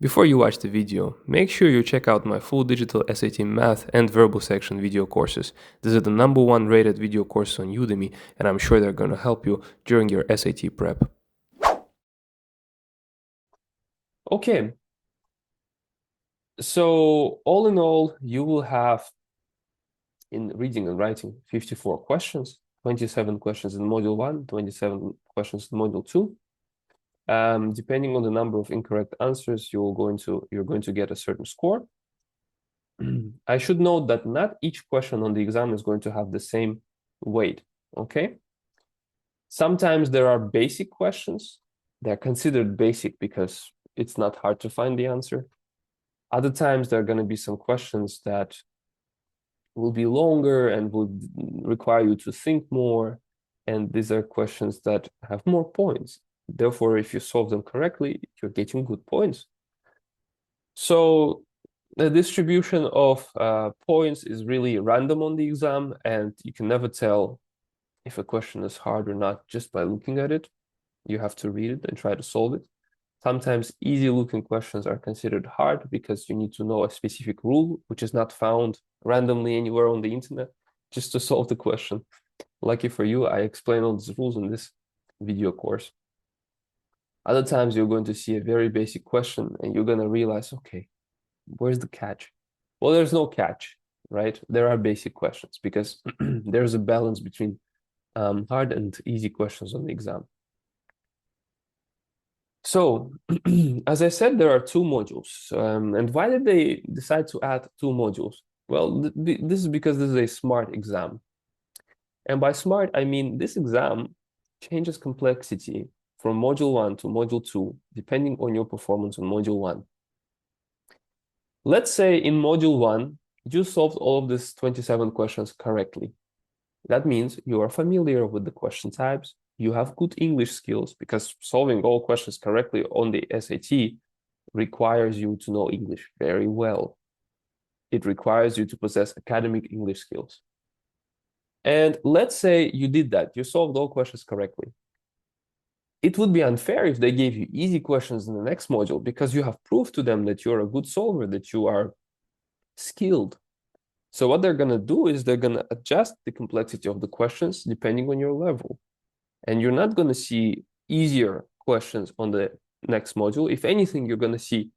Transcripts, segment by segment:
Before you watch the video, make sure you check out my full digital SAT math and verbal section video courses. These are the #1 rated video courses on Udemy, and I'm sure they're going to help you during your SAT prep. Okay, so all in all, you will have in reading and writing 54 questions, 27 questions in Module 1, 27 questions in Module 2. Depending on the number of incorrect answers, you're going to get a certain score. I should note that not each question on the exam is going to have the same weight, okay? Sometimes there are basic questions. They're considered basic because it's not hard to find the answer. Other times there are going to be some questions that will be longer and will require you to think more. And these are questions that have more points. Therefore, if you solve them correctly, you're getting good points. So the distribution of points is really random on the exam, and you can never tell if a question is hard or not just by looking at it. You have to read it and try to solve it. Sometimes easy-looking questions are considered hard because you need to know a specific rule, which is not found randomly anywhere on the internet, just to solve the question. Lucky for you, I explain all these rules in this video course. Other times you're going to see a very basic question and you're going to realize, okay, where's the catch? Well, there's no catch, right? There are basic questions because there's a balance between hard and easy questions on the exam. So, as I said, there are two modules. And why did they decide to add two modules? Well, this is because this is a smart exam. And by smart, I mean this exam changes complexity from Module 1 to Module 2, depending on your performance on Module 1. Let's say in Module 1, you solved all of these 27 questions correctly. That means you are familiar with the question types, you have good English skills, because solving all questions correctly on the SAT requires you to know English very well. It requires you to possess academic English skills. And let's say you did that, you solved all questions correctly. It would be unfair if they gave you easy questions in the next module because you have proved to them that you're a good solver, that you are skilled. So what they're going to do is they're going to adjust the complexity of the questions depending on your level. And you're not going to see easier questions on the next module. If anything, you're going to see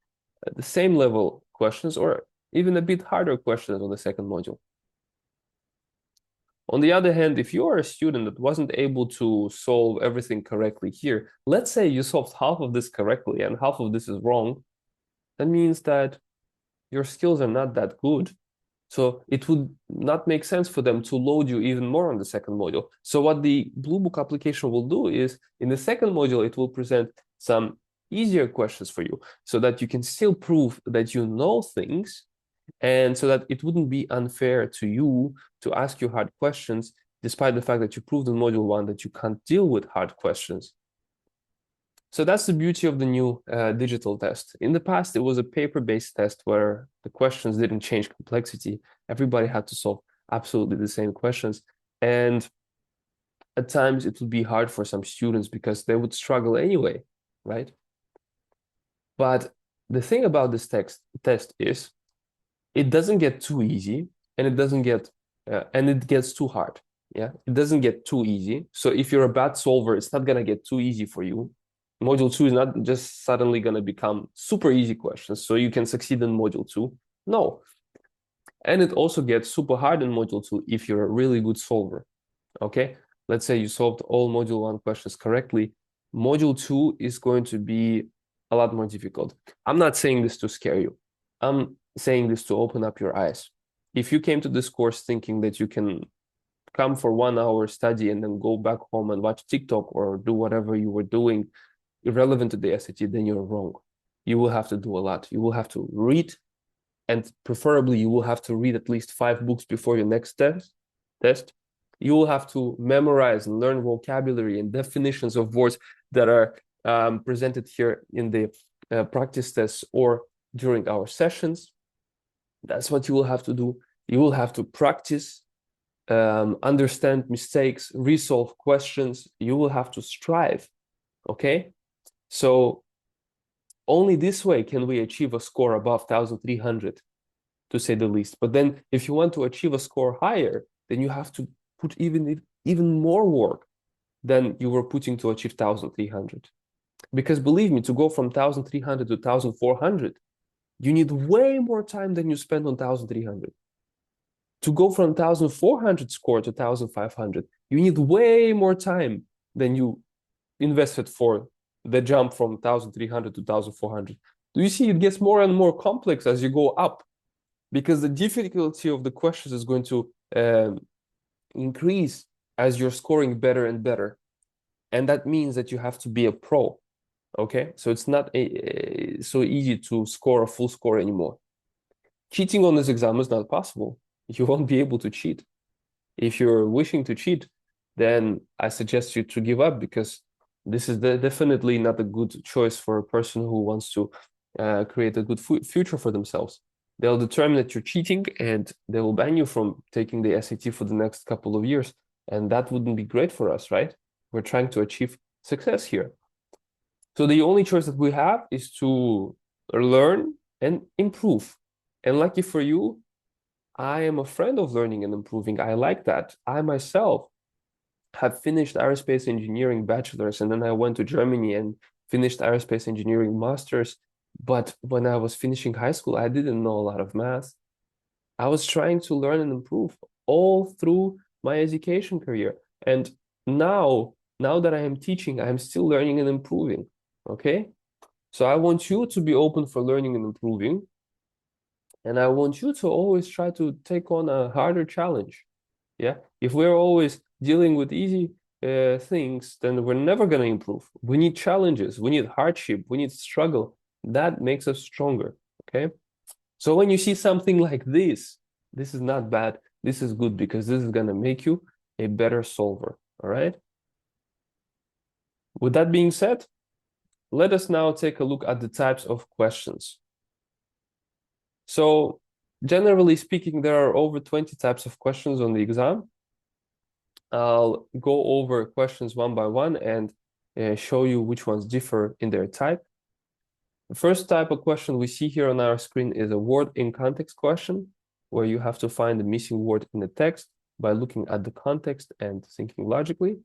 the same level questions or even a bit harder questions on the second module. On the other hand, if you are a student that wasn't able to solve everything correctly here, let's say you solved half of this correctly and half of this is wrong, that means that your skills are not that good. So it would not make sense for them to load you even more on the second module. So what the Blue Book application will do is in the second module, it will present some easier questions for you so that you can still prove that you know things and so that it wouldn't be unfair to you to ask you hard questions, despite the fact that you proved in module 1 that you can't deal with hard questions. So that's the beauty of the new digital test. In the past, it was a paper-based test where the questions didn't change complexity. Everybody had to solve absolutely the same questions. And at times, it would be hard for some students because they would struggle anyway, right? But the thing about this test is it doesn't get too easy and it doesn't get, and it gets too hard. Yeah, it doesn't get too easy. So if you're a bad solver, it's not going to get too easy for you. Module 2 is not just suddenly going to become super easy questions so you can succeed in Module 2. No. And it also gets super hard in Module 2 if you're a really good solver. Okay? Let's say you solved all Module 1 questions correctly. Module 2 is going to be a lot more difficult. I'm not saying this to scare you. I'm saying this to open up your eyes. If you came to this course thinking that you can come for 1 hour study and then go back home and watch TikTok or do whatever you were doing irrelevant to the SAT, then you're wrong. You will have to do a lot. You will have to read, and preferably you will have to read at least 5 books before your next test. You will have to memorize and learn vocabulary and definitions of words that are presented here in the practice tests or during our sessions. That's what you will have to do. You will have to practice, understand mistakes, resolve questions. You will have to strive, okay? So Only this way can we achieve a score above 1,300, to say the least. But then if you want to achieve a score higher, then you have to put even more work than you were putting to achieve 1,300. Because believe me, to go from 1,300 to 1,400, you need way more time than you spend on 1,300. To go from 1,400 score to 1,500, you need way more time than you invested for the jump from 1,300 to 1,400. Do you see it gets more and more complex as you go up? Because the difficulty of the questions is going to increase as you're scoring better and better. And that means that you have to be a pro. Okay, so it's not so easy to score a full score anymore. Cheating on this exam is not possible. You won't be able to cheat. If you're wishing to cheat, then I suggest you to give up, because this is definitely not a good choice for a person who wants to create a good future for themselves. They'll determine that you're cheating and they will ban you from taking the SAT for the next couple of years. And that wouldn't be great for us, right? We're trying to achieve success here. So the only choice that we have is to learn and improve. And lucky for you, I am a friend of learning and improving. I like that. I myself have finished aerospace engineering bachelor's, and then I went to Germany and finished aerospace engineering master's. But when I was finishing high school, I didn't know a lot of math. I was trying to learn and improve all through my education career. And now that I am teaching, I am still learning and improving. Okay? So I want you to be open for learning and improving. And I want you to always try to take on a harder challenge. Yeah. If we're always dealing with easy things, then we're never going to improve. We need challenges. We need hardship. We need struggle. That makes us stronger. Okay. So when you see something like this is not bad. This is good, because this is going to make you a better solver. All right. With that being said, let us now take a look at the types of questions. So generally speaking, there are over 20 types of questions on the exam. I'll go over questions one by one and show you which ones differ in their type. The first type of question we see here on our screen is a word in context question, where you have to find the missing word in the text by looking at the context and thinking logically.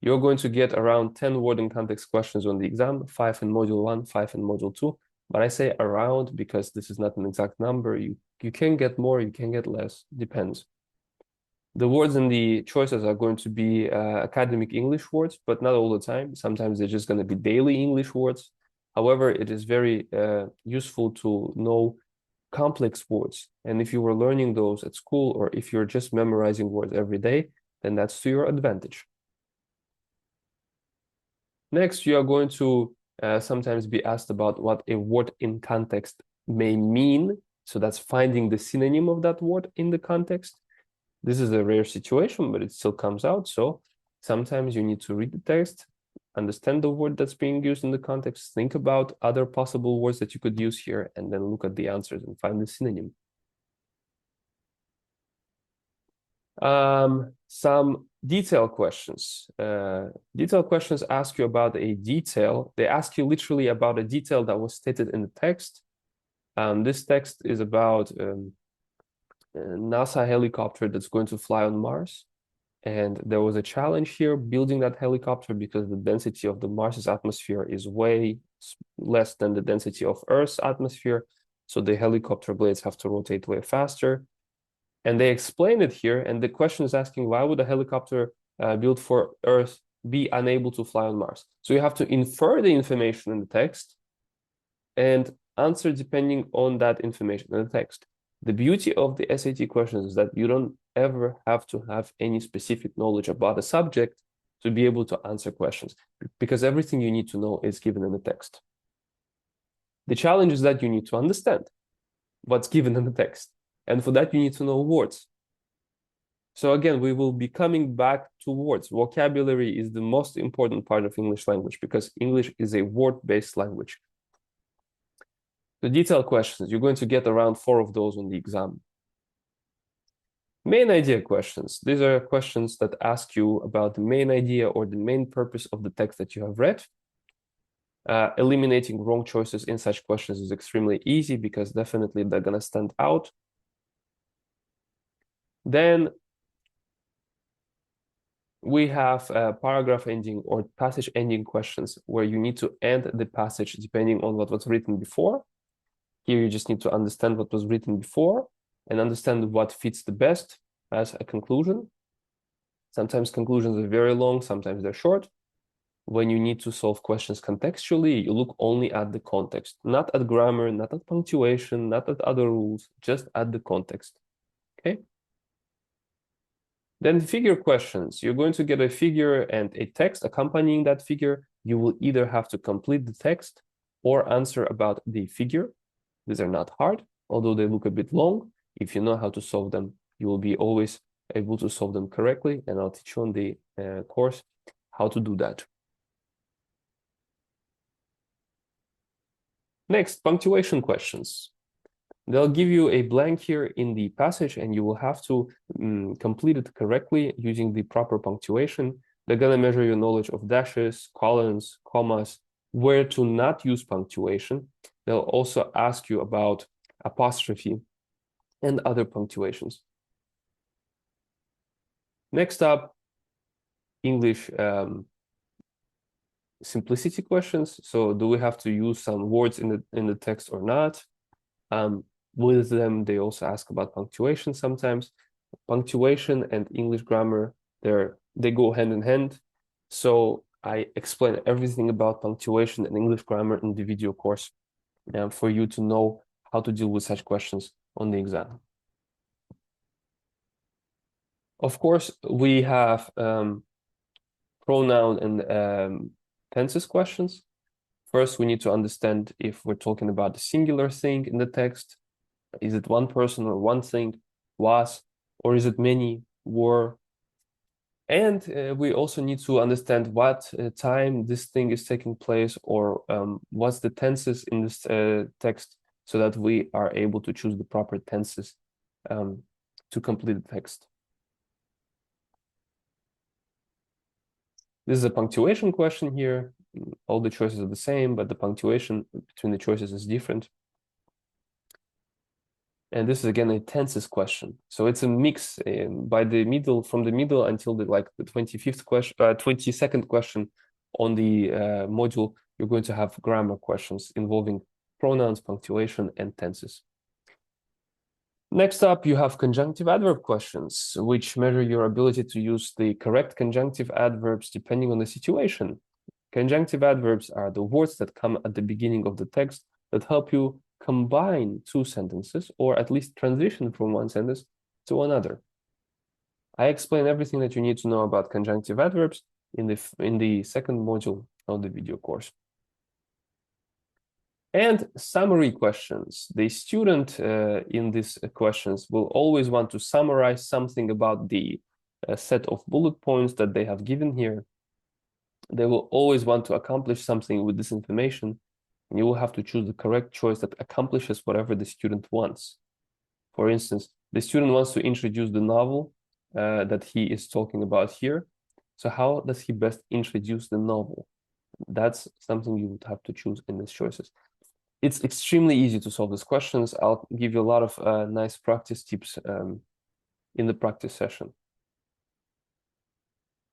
You're going to get around 10 word in context questions on the exam, 5 in module 1, 5 in module 2. But I say around because this is not an exact number. You can get more, you can get less, depends. The words in the choices are going to be academic English words, but not all the time. Sometimes they're just going to be daily English words. However, it is very useful to know complex words. And if you were learning those at school, or if you're just memorizing words every day, then that's to your advantage. Next, you are going to sometimes be asked about what a word in context may mean. So that's finding the synonym of that word in the context. This is a rare situation, but it still comes out. So sometimes you need to read the text, understand the word that's being used in the context, think about other possible words that you could use here, and then look at the answers and find the synonym. Some detail questions. Detail questions ask you about a detail. They ask you literally about a detail that was stated in the text. This text is about NASA helicopter that's going to fly on Mars. And there was a challenge here building that helicopter because the density of the Mars's atmosphere is way less than the density of Earth's atmosphere. So the helicopter blades have to rotate way faster. And they explain it here. And the question is asking, why would a helicopter built for Earth be unable to fly on Mars? So you have to infer the information in the text and answer depending on that information in the text. The beauty of the SAT questions is that you don't ever have to have any specific knowledge about a subject to be able to answer questions, because everything you need to know is given in the text. The challenge is that you need to understand what's given in the text. And for that, you need to know words. So again, we will be coming back to words. Vocabulary is the most important part of English language, because English is a word-based language. The detailed questions, you're going to get around 4 of those on the exam. Main idea questions. These are questions that ask you about the main idea or the main purpose of the text that you have read. Eliminating wrong choices in such questions is extremely easy because definitely they're going to stand out. Then we have paragraph ending or passage ending questions where you need to end the passage depending on what was written before. Here you just need to understand what was written before and understand what fits the best as a conclusion. Sometimes conclusions are very long, sometimes they're short. When you need to solve questions contextually, you look only at the context, not at grammar, not at punctuation, not at other rules, just at the context. Okay? Then figure questions. You're going to get a figure and a text accompanying that figure. You will either have to complete the text or answer about the figure. These are not hard, although they look a bit long. If you know how to solve them, you will be always able to solve them correctly. And I'll teach you on the course how to do that. Next, punctuation questions. They'll give you a blank here in the passage and you will have to complete it correctly using the proper punctuation. They're going to measure your knowledge of dashes, colons, commas, where to not use punctuation. They'll also ask you about apostrophe and other punctuations. Next up, English simplicity questions. So do we have to use some words in the text or not? With them, they also ask about punctuation sometimes. Punctuation and English grammar, they go hand in hand. So I explain everything about punctuation and English grammar in the video course for you to know how to deal with such questions on the exam. Of course, we have pronoun and tenses questions. First, we need to understand if we're talking about a singular thing in the text. Is it one person or one thing, was, or is it many, were? And we also need to understand what time this thing is taking place or what's the tenses in this text so that we are able to choose the proper tenses to complete the text. This is a punctuation question here. All the choices are the same, but the punctuation between the choices is different. And this is again a tenses question. So it's a mix by the middle, from the middle until the 25th question, 22nd question on the module, you're going to have grammar questions involving pronouns, punctuation, and tenses. Next up, you have conjunctive adverb questions, which measure your ability to use the correct conjunctive adverbs depending on the situation. Conjunctive adverbs are the words that come at the beginning of the text that help you combine two sentences or at least transition from one sentence to another. I explain everything that you need to know about conjunctive adverbs in the second module of the video course. And summary questions. The student in these questions will always want to summarize something about the set of bullet points that they have given here. They will always want to accomplish something with this information. And you will have to choose the correct choice that accomplishes whatever the student wants. For instance, the student wants to introduce the novel that he is talking about here. So how does he best introduce the novel? That's something you would have to choose in these choices. It's extremely easy to solve these questions. I'll give you a lot of nice practice tips in the practice session.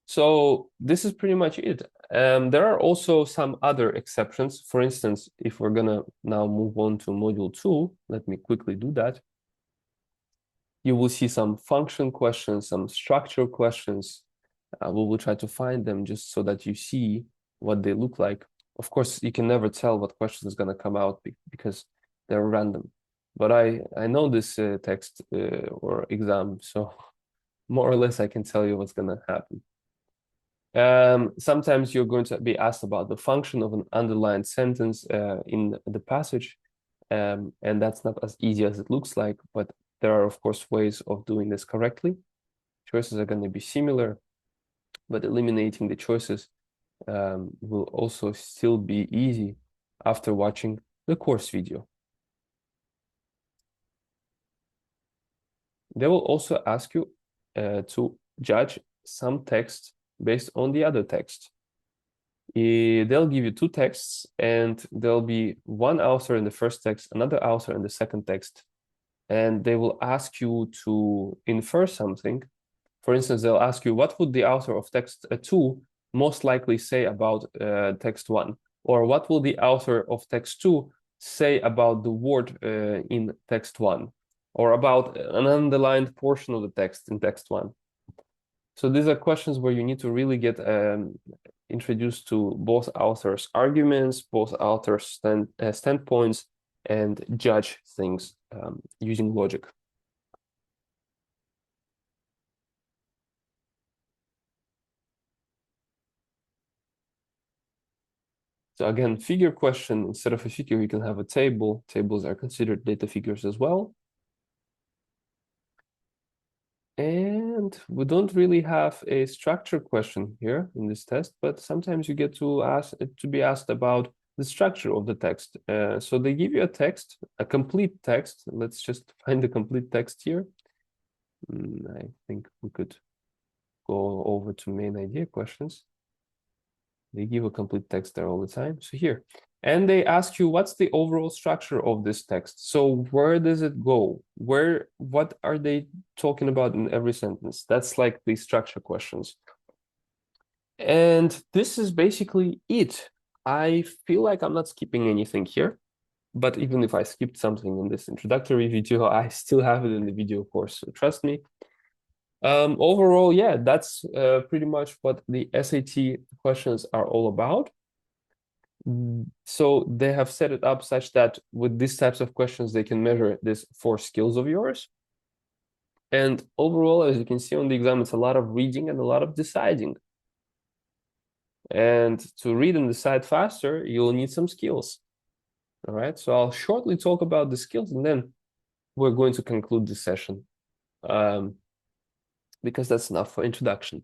So this is pretty much it. There are also some other exceptions. For instance, if we're gonna now move on to module 2, let me quickly do that. You will see some function questions, some structure questions. We will try to find them just so that you see what they look like. Of course, you can never tell what question is gonna come out because they're random. But I know this text or exam, so more or less I can tell you what's gonna happen. Sometimes you're going to be asked about the function of an underlined sentence in the passage, and that's not as easy as it looks like, but there are, of course, ways of doing this correctly. Choices are going to be similar, but eliminating the choices will also still be easy after watching the course video. They will also ask you to judge some text based on the other text. They'll give you two texts, and there'll be one author in the first text, another author in the second text, and they will ask you to infer something. For instance, they'll ask you, what would the author of text 2 most likely say about text 1? Or what will the author of text 2 say about the word in text 1? Or about an underlined portion of the text in text 1? So these are questions where you need to really get introduced to both authors' arguments, both authors' standpoints, and judge things using logic. So again, figure question, instead of a figure, you can have a table. Tables are considered data figures as well. And we don't really have a structure question here in this test, but sometimes you get to be asked about the structure of the text. So they give you a text, a complete text. Let's just find the complete text here. I think we could go over to main idea questions. They give a complete text there all the time. So here, and they ask you, what's the overall structure of this text? So where does it go? What are they talking about in every sentence? That's like the structure questions. And this is basically it. I feel like I'm not skipping anything here, but even if I skipped something in this introductory video, I still have it in the video course, so trust me. Overall, yeah, that's pretty much what the SAT questions are all about. So they have set it up such that with these types of questions, they can measure these 4 skills of yours. And overall, as you can see on the exam, it's a lot of reading and a lot of deciding. And to read and decide faster, you'll need some skills. All right, so I'll shortly talk about the skills, and then we're going to conclude this session because that's enough for introduction.